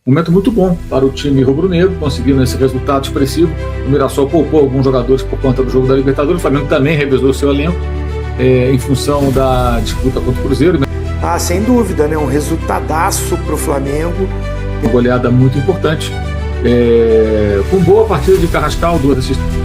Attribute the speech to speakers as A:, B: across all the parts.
A: Momento muito bom para o time rubro-negro, conseguindo esse resultado expressivo. O Mirassol poupou alguns jogadores por conta do jogo da Libertadores. O Flamengo também revezou seu elenco em função da disputa contra o Cruzeiro.
B: Sem dúvida, né? Um resultadaço para o Flamengo.
A: Uma goleada muito importante. Com boa partida de Carrascal, 2 assistências.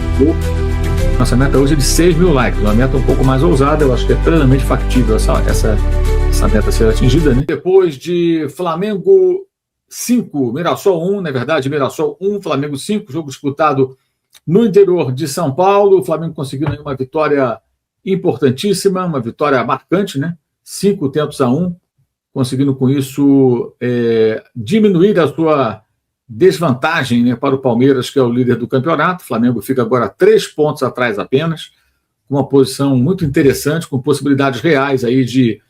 A: Nossa meta hoje é de 6 mil likes, uma meta um pouco mais ousada. Eu acho que é plenamente factível essa meta ser atingida, né? Depois de Flamengo 5, Mirassol 1, na verdade, Mirassol 1, Flamengo 5, jogo disputado no interior de São Paulo. O Flamengo conseguiu uma vitória importantíssima, uma vitória marcante, né? 5-1, conseguindo com isso diminuir a sua desvantagem, né, para o Palmeiras, que é o líder do campeonato. O Flamengo fica agora 3 pontos atrás apenas, com uma posição muito interessante, com possibilidades reais aí de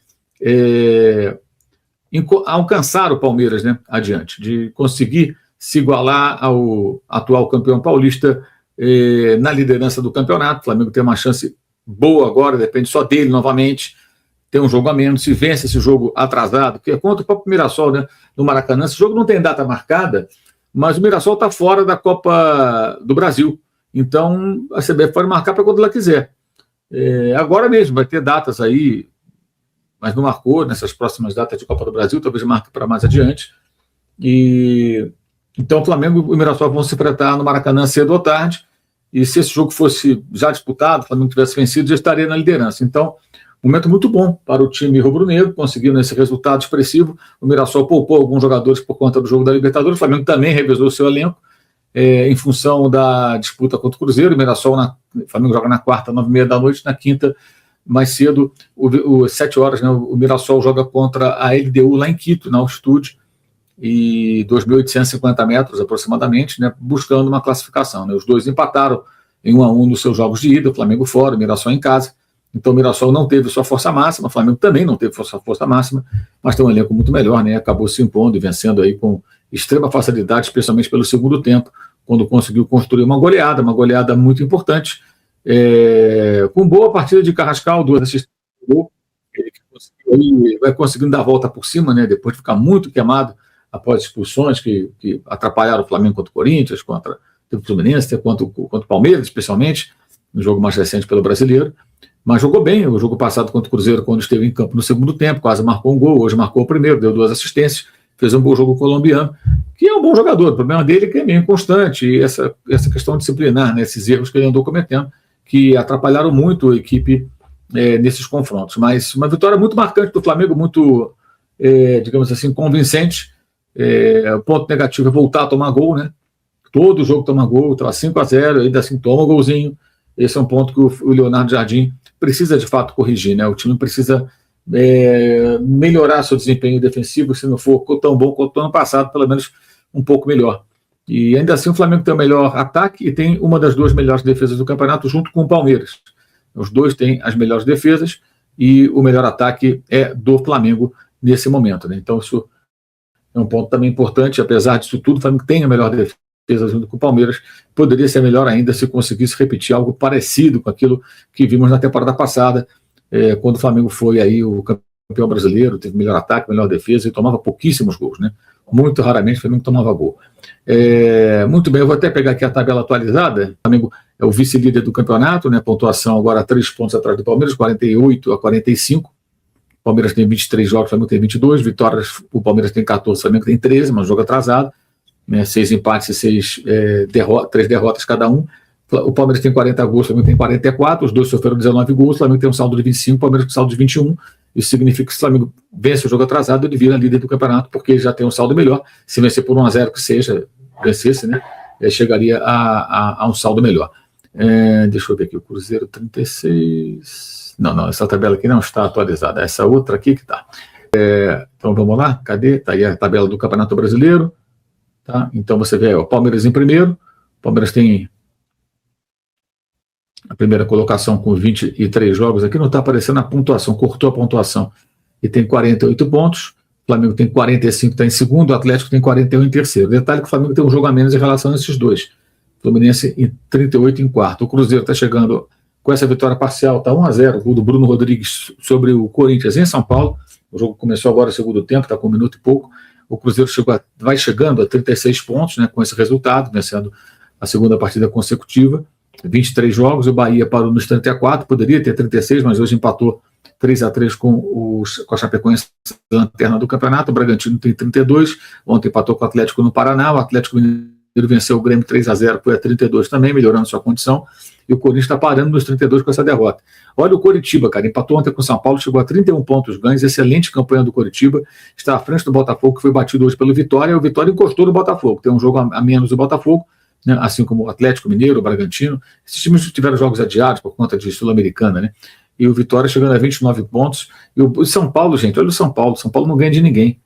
A: alcançar o Palmeiras, né, adiante, de conseguir se igualar ao atual campeão paulista na liderança do campeonato. O Flamengo tem uma chance boa agora, depende só dele novamente. Tem um jogo a menos, se vence esse jogo atrasado, que é contra o próprio Mirassol, né, no Maracanã. Esse jogo não tem data marcada, mas o Mirassol está fora da Copa do Brasil. Então, a CBF pode marcar para quando ela quiser. Agora mesmo, vai ter datas aí, mas não marcou nessas próximas datas de Copa do Brasil, talvez marque para mais adiante. Então, o Flamengo e o Mirassol vão se enfrentar no Maracanã cedo ou tarde, e se esse jogo fosse já disputado, o Flamengo tivesse vencido, já estaria na liderança. Então, momento muito bom para o time rubro-negro, conseguindo esse resultado expressivo. O Mirassol poupou alguns jogadores por conta do jogo da Libertadores. O Flamengo também revezou seu elenco em função da disputa contra o Cruzeiro. O Flamengo joga na quarta, 9h30 da noite, na quinta, mais cedo, 7 horas, né, o Mirassol joga contra a LDU lá em Quito, na altitude, e 2.850 metros aproximadamente, né, buscando uma classificação, né. Os dois empataram em 1-1 nos seus jogos de ida, o Flamengo fora, o Mirassol em casa. Então o Mirassol não teve sua força máxima, o Flamengo também não teve sua força máxima, mas tem um elenco muito melhor, né? Acabou se impondo e vencendo aí com extrema facilidade, especialmente pelo segundo tempo, quando conseguiu construir uma goleada muito importante, com boa partida de Carrascal, 2 assistências. Ele vai conseguindo dar a volta por cima, né? Depois de ficar muito queimado após expulsões que atrapalharam o Flamengo contra o Corinthians, contra o Fluminense, contra o Palmeiras, especialmente, no jogo mais recente pelo Brasileiro. Mas jogou bem o jogo passado contra o Cruzeiro, quando esteve em campo no segundo tempo, quase marcou um gol, hoje marcou o primeiro, deu 2 assistências, fez um bom jogo colombiano, que é um bom jogador. O problema dele é que é meio inconstante, e essa questão disciplinar, né, esses erros que ele andou cometendo, que atrapalharam muito a equipe nesses confrontos. Mas uma vitória muito marcante do Flamengo, muito, digamos assim, convincente. O ponto negativo é voltar a tomar gol, né? Todo jogo toma gol, estava 5-0, ainda assim toma um golzinho. Esse é um ponto que o Leonardo Jardim precisa de fato corrigir, né? O time precisa melhorar seu desempenho defensivo, se não for tão bom quanto o ano passado, pelo menos um pouco melhor. E ainda assim o Flamengo tem o melhor ataque e tem uma das 2 melhores defesas do campeonato, junto com o Palmeiras. Os dois têm as melhores defesas e o melhor ataque é do Flamengo nesse momento, né? Então isso é um ponto também importante. Apesar disso tudo, o Flamengo tem a melhor defesa junto com o Palmeiras. Poderia ser melhor ainda se conseguisse repetir algo parecido com aquilo que vimos na temporada passada, quando o Flamengo foi aí o campeão brasileiro, teve melhor ataque, melhor defesa e tomava pouquíssimos gols, né? Muito raramente o Flamengo tomava gol. Muito bem, eu vou até pegar aqui a tabela atualizada. O Flamengo é o vice-líder do campeonato, né? Pontuação agora 3 pontos atrás do Palmeiras, 48-45. O Palmeiras tem 23 jogos, o Flamengo tem 22 vitórias, o Palmeiras tem 14, o Flamengo tem 13, mas jogo atrasado, né? 6 empates e 3 derrotas cada um. O Palmeiras tem 40 gols, o Flamengo tem 44, os dois sofreram 19 gols, o Flamengo tem um saldo de 25, o Palmeiras tem um saldo de 21. Isso significa que se o Flamengo vence o jogo atrasado, ele vira líder do campeonato, porque ele já tem um saldo melhor. Se vencer por 1-0 que seja, vencesse, né, chegaria a um saldo melhor. Deixa eu ver aqui, o Cruzeiro 36... Não, essa tabela aqui não está atualizada, essa outra aqui que está. Então vamos lá, cadê? Está aí a tabela do Campeonato Brasileiro. Tá? Então você vê o Palmeiras em primeiro, o Palmeiras tem a primeira colocação com 23 jogos, aqui não está aparecendo a pontuação, cortou a pontuação, e tem 48 pontos, o Flamengo tem 45, está em segundo, o Atlético tem 41 em terceiro. Detalhe que o Flamengo tem um jogo a menos em relação a esses dois, o Fluminense em 38 em quarto. O Cruzeiro está chegando com essa vitória parcial, está 1-0, o gol do Bruno Rodrigues sobre o Corinthians em São Paulo. O jogo começou agora, segundo tempo, está com 1 minuto e pouco. O Cruzeiro vai chegando a 36 pontos, né, com esse resultado, vencendo a segunda partida consecutiva, 23 jogos, o Bahia parou nos 34, poderia ter 36, mas hoje empatou 3-3 com a Chapecoense, lanterna do campeonato. O Bragantino tem 32, ontem empatou com o Atlético no Paraná, o Atlético Mineiro venceu o Grêmio 3-0, foi a 32 também, melhorando sua condição, e o Corinthians está parando nos 32 com essa derrota. Olha o Coritiba, cara, empatou ontem com o São Paulo, chegou a 31 pontos ganhos, excelente campanha do Coritiba, está à frente do Botafogo, que foi batido hoje pelo Vitória, e o Vitória encostou no Botafogo, tem um jogo a menos do Botafogo, né, assim como o Atlético Mineiro, o Bragantino. Esses times tiveram jogos adiados por conta de Sul-Americana, né? E o Vitória chegando a 29 pontos. E o São Paulo, gente, olha o São Paulo não ganha de ninguém.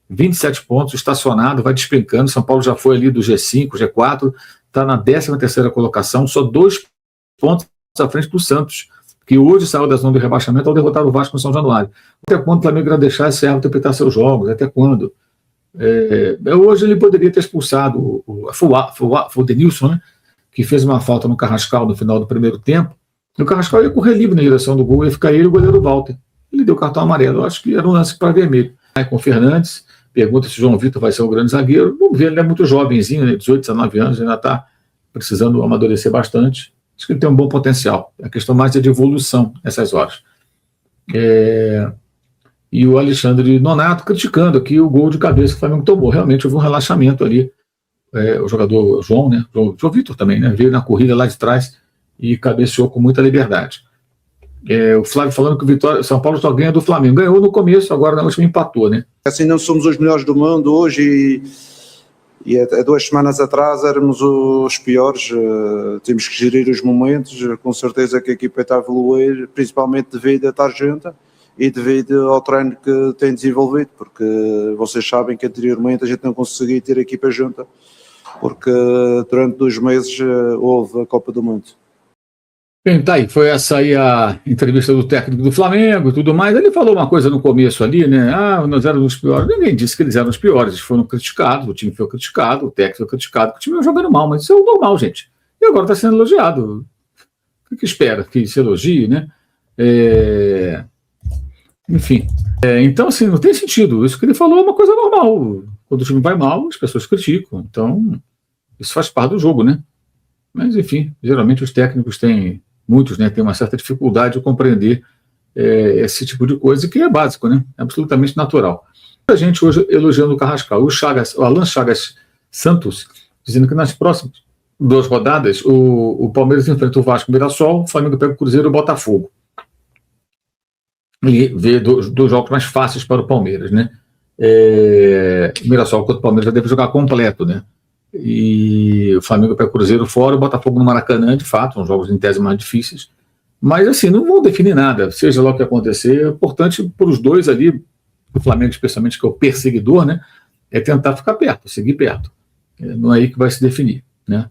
A: 27 pontos, estacionado, vai despencando. São Paulo já foi ali do G5, G4, está na 13ª colocação, só 2 pontos à frente do Santos, que hoje saiu da zona de rebaixamento ao derrotar o Vasco no São Januário. Até quando o Flamengo irá deixar esse árbitro interpretar seus jogos? Até quando? Hoje ele poderia ter expulsado o Denilson, né, que fez uma falta no Carrascal no final do primeiro tempo. E o Carrascal ia correr livre na direção do gol, ia ficar ele e o goleiro Walter. Ele deu cartão amarelo. Eu acho que era um lance para vermelho. Aí com o Fernandes, pergunta se o João Vitor vai ser o grande zagueiro. Vamos ver, ele é muito jovenzinho, né, 18, 19 anos, ainda está precisando amadurecer bastante. Acho que ele tem um bom potencial. A questão mais é de evolução nessas horas. E o Alexandre Nonato criticando aqui o gol de cabeça que o Flamengo tomou. Realmente houve um relaxamento ali. O jogador João, né? João Vitor também, né? Veio na corrida lá de trás e cabeceou com muita liberdade. O Flávio falando que o São Paulo só ganha do Flamengo. Ganhou no começo, agora na última empatou, né?
C: Assim, não somos os melhores do mundo hoje e há 2 semanas atrás éramos os piores. Temos que gerir os momentos. Com certeza que a equipa está a evoluir, principalmente devido à tarjeta e devido ao treino que tem desenvolvido, porque vocês sabem que anteriormente a gente não conseguia ter a equipa junta, porque durante 2 meses houve a Copa do Mundo.
A: Bem, tá aí, foi essa aí a entrevista do técnico do Flamengo e tudo mais. Ele falou uma coisa no começo ali, né? Nós éramos os piores. Ninguém disse que eles eram os piores, eles foram criticados, o time foi criticado, o técnico foi criticado, o time ia jogando mal, mas isso é o normal, gente. E agora está sendo elogiado. O que espera? Que se elogie, né? Enfim, então assim, não tem sentido. Isso que ele falou é uma coisa normal. Quando o time vai mal, as pessoas criticam. Então, isso faz parte do jogo, né? Mas, enfim, geralmente os técnicos muitos, né, têm uma certa dificuldade de compreender esse tipo de coisa, que é básico, né? É absolutamente natural. A gente hoje elogiando o Carrascal. O Alan Chagas Santos, dizendo que nas próximas 2 rodadas, o Palmeiras enfrenta o Vasco, o Mirassol, o Flamengo pega o Cruzeiro e o Botafogo. E vê 2 jogos mais fáceis para o Palmeiras, né? O Mirassol contra o Palmeiras já deve jogar completo, né? E o Flamengo pega o Cruzeiro fora, o Botafogo no Maracanã, de fato, são jogos em tese mais difíceis, mas assim, não vão definir nada, seja lá o que acontecer. É importante para os dois ali, o Flamengo especialmente, que é o perseguidor, né? É tentar ficar perto, seguir perto. Não é aí que vai se definir, né?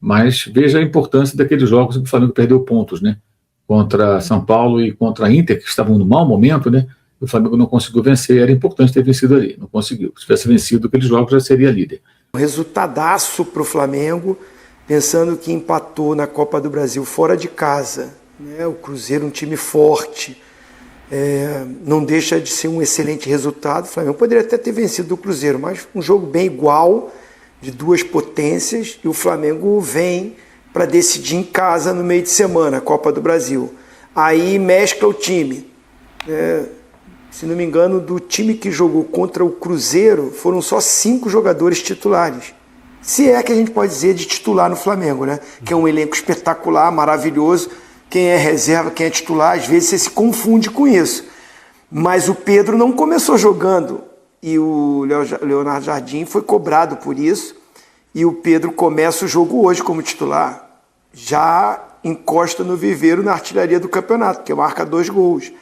A: Mas veja a importância daqueles jogos em que o Flamengo perdeu pontos, né? Contra São Paulo e contra a Inter, que estavam no mau momento, né? O Flamengo não conseguiu vencer, era importante ter vencido ali, não conseguiu. Se tivesse vencido aqueles jogos, já seria líder.
B: Um resultadaço para o Flamengo, pensando que empatou na Copa do Brasil fora de casa, né? O Cruzeiro, um time forte, não deixa de ser um excelente resultado. O Flamengo poderia até ter vencido o Cruzeiro, mas um jogo bem igual, de 2 potências, e o Flamengo vem para decidir em casa no meio de semana, a Copa do Brasil. Aí mescla o time. Se não me engano, do time que jogou contra o Cruzeiro, foram só 5 jogadores titulares. Se é que a gente pode dizer de titular no Flamengo, né? Que é um elenco espetacular, maravilhoso. Quem é reserva, quem é titular, às vezes você se confunde com isso. Mas o Pedro não começou jogando. E o Leonardo Jardim foi cobrado por isso. E o Pedro começa o jogo hoje como titular. Já encosta no viveiro na artilharia do campeonato, que marca 2 gols.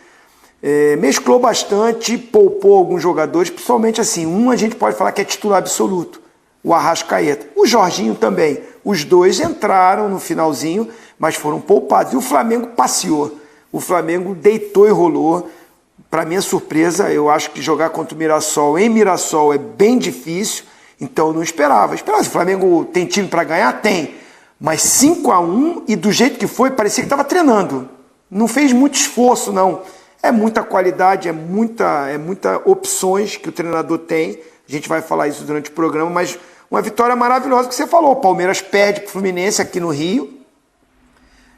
B: Mesclou bastante, poupou alguns jogadores, principalmente assim, a gente pode falar que é titular absoluto, o Arrascaeta. O Jorginho também. Os 2 entraram no finalzinho, mas foram poupados. E o Flamengo passeou. O Flamengo deitou e rolou. Para minha surpresa, eu acho que jogar contra o Mirassol em Mirassol é bem difícil, então eu não esperava. O Flamengo tem time para ganhar? Tem. Mas 5-1 e do jeito que foi, parecia que estava treinando. Não fez muito esforço, não. É muita qualidade, é muita opções que o treinador tem. A a gente vai falar isso durante o programa, mas uma vitória maravilhosa que você falou. O Palmeiras perde para o Fluminense aqui no Rio.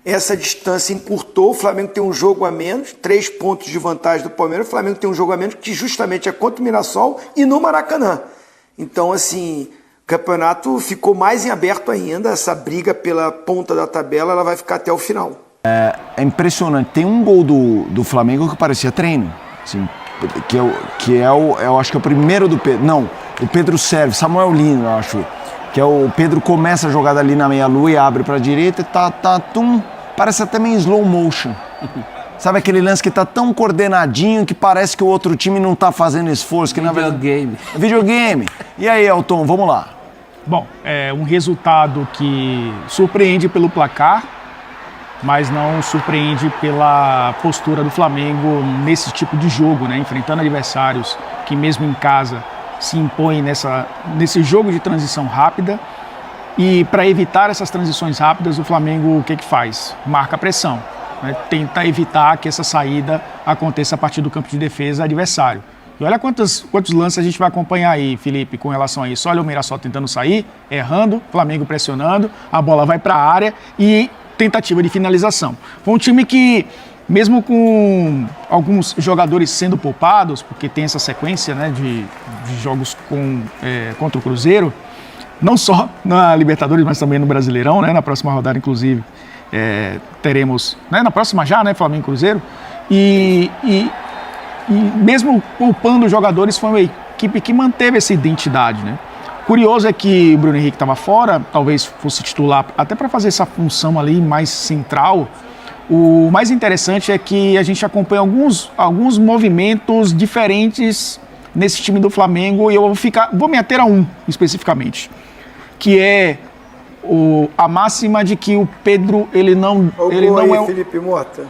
B: Essa distância encurtou, o Flamengo tem um jogo a menos, 3 pontos de vantagem do Palmeiras, o Flamengo tem um jogo a menos que justamente é contra o Mirassol e no Maracanã. Então, assim, o campeonato ficou mais em aberto ainda, essa briga pela ponta da tabela, ela vai ficar até o final.
D: É impressionante, tem um gol do Flamengo que parecia treino, assim, eu acho que é o primeiro do Pedro, não, o Pedro serve, Samuel Lino, eu acho, que é o Pedro começa a jogada ali na meia-lua e abre pra direita e tum, parece até meio slow motion. Sabe aquele lance que tá tão coordenadinho que parece que o outro time não tá fazendo esforço? Que
E: Videogame.
D: Videogame. E aí, Elton, vamos lá.
F: Bom, é um resultado que surpreende pelo placar, mas não surpreende pela postura do Flamengo nesse tipo de jogo, né? Enfrentando adversários que mesmo em casa se impõem nesse jogo de transição rápida. E para evitar essas transições rápidas, o Flamengo o que faz? Marca a pressão, né? Tenta evitar que essa saída aconteça a partir do campo de defesa adversário. E olha quantos lances a gente vai acompanhar aí, Felipe, com relação a isso. Olha o Mirassol tentando sair, errando, Flamengo pressionando, a bola vai para a área e tentativa de finalização. Foi um time que, mesmo com alguns jogadores sendo poupados, porque tem essa sequência, né, de jogos contra o Cruzeiro, não só na Libertadores, mas também no Brasileirão, né, na próxima rodada, inclusive, teremos, né, na próxima já, né, Flamengo e Cruzeiro, e mesmo poupando os jogadores, foi uma equipe que manteve essa identidade, né. Curioso é que o Bruno Henrique estava fora, talvez fosse titular, até para fazer essa função ali mais central. O mais interessante é que a gente acompanha alguns movimentos diferentes nesse time do Flamengo e eu vou me ater a um especificamente, que é a máxima de que o Pedro, ele não é...
B: Felipe Mota.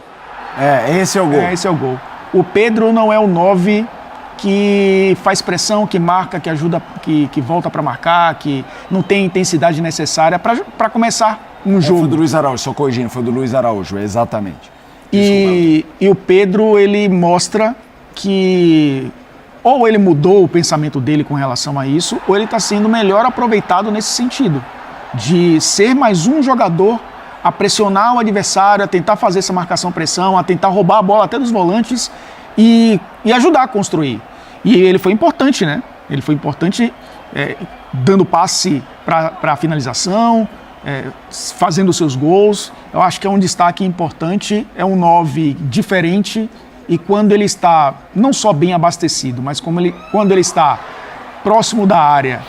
D: Esse é o gol.
F: Esse é o gol. O Pedro não é o 9 que faz pressão, que marca, que ajuda, que volta para marcar, que não tem a intensidade necessária para começar um jogo.
D: Foi do Luiz Araújo, só corrigindo, foi do Luiz Araújo, exatamente.
F: E o Pedro, ele mostra que ou ele mudou o pensamento dele com relação a isso, ou ele está sendo melhor aproveitado nesse sentido, de ser mais um jogador a pressionar o adversário, a tentar fazer essa marcação-pressão, a tentar roubar a bola até dos volantes e ajudar a construir. E ele foi importante, né? Ele foi importante dando passe para a finalização, fazendo seus gols. Eu acho que é um destaque importante, é um 9 diferente e quando ele está não só bem abastecido, mas quando ele está próximo da área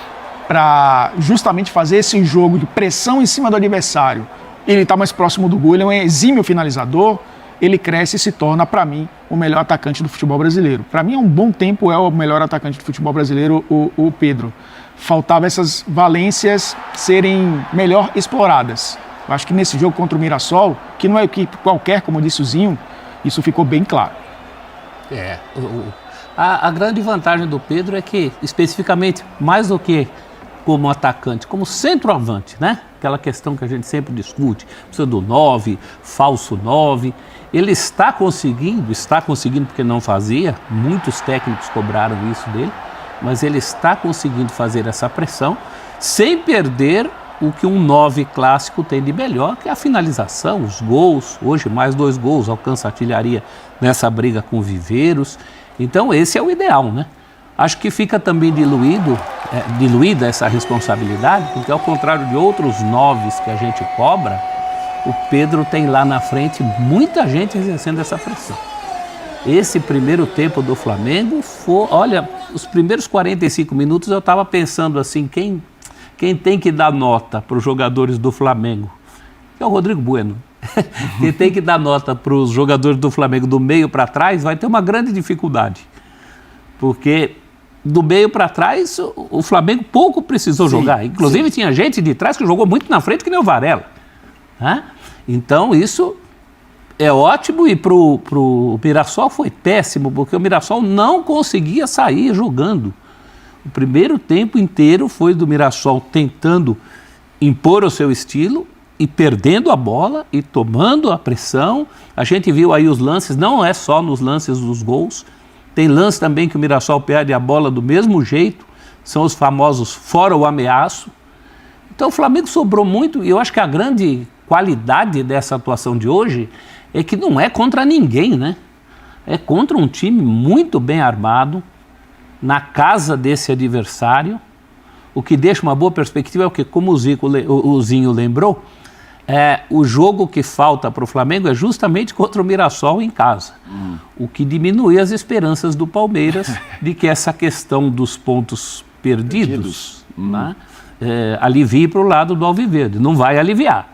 F: para justamente fazer esse jogo de pressão em cima do adversário, ele está mais próximo do gol, ele é um exímio finalizador, ele cresce e se torna, para mim, o melhor atacante do futebol brasileiro. Para mim, há um bom tempo é o melhor atacante do futebol brasileiro, o Pedro. Faltava essas valências serem melhor exploradas. Eu acho que nesse jogo contra o Mirassol, que não é equipe qualquer, como disse o Zinho, isso ficou bem claro.
E: A grande vantagem do Pedro é que, especificamente, mais do que como atacante, como centroavante, né? Aquela questão que a gente sempre discute, precisa do 9, falso 9. Ele está conseguindo porque não fazia, muitos técnicos cobraram isso dele, mas ele está conseguindo fazer essa pressão sem perder o que um 9 clássico tem de melhor, que é a finalização, os gols. Hoje mais 2 gols, alcança a artilharia nessa briga com o Viveiros. Então esse é o ideal, né? Acho que fica também diluída essa responsabilidade, porque ao contrário de outros 9s que a gente cobra, o Pedro tem lá na frente muita gente exercendo essa pressão. Esse primeiro tempo do Flamengo foi, olha, os primeiros 45 minutos eu estava pensando assim, quem tem que dar nota para os jogadores do Flamengo? Que é o Rodrigo Bueno. Quem tem que dar nota para os jogadores do Flamengo do meio para trás vai ter uma grande dificuldade. Porque do meio para trás o Flamengo pouco precisou jogar. Inclusive tinha gente de trás que jogou muito na frente, que nem o Varela. Né? Então isso é ótimo e pro Mirassol foi péssimo, porque o Mirassol não conseguia sair jogando. O primeiro tempo inteiro foi do Mirassol tentando impor o seu estilo e perdendo a bola e tomando a pressão. A gente viu aí os lances, não é só nos lances dos gols, tem lance também que o Mirassol perde a bola do mesmo jeito, são os famosos fora o ameaço. Então o Flamengo sobrou muito, e eu acho que a grande qualidade dessa atuação de hoje é que não é contra ninguém, né? É contra um time muito bem armado, na casa desse adversário. O que deixa uma boa perspectiva é o que, como o Zinho lembrou, o jogo que falta para o Flamengo é justamente contra o Mirassol em casa. O que diminui as esperanças do Palmeiras de que essa questão dos pontos perdidos. Né, alivie para o lado do Alviverde. Não vai aliviar.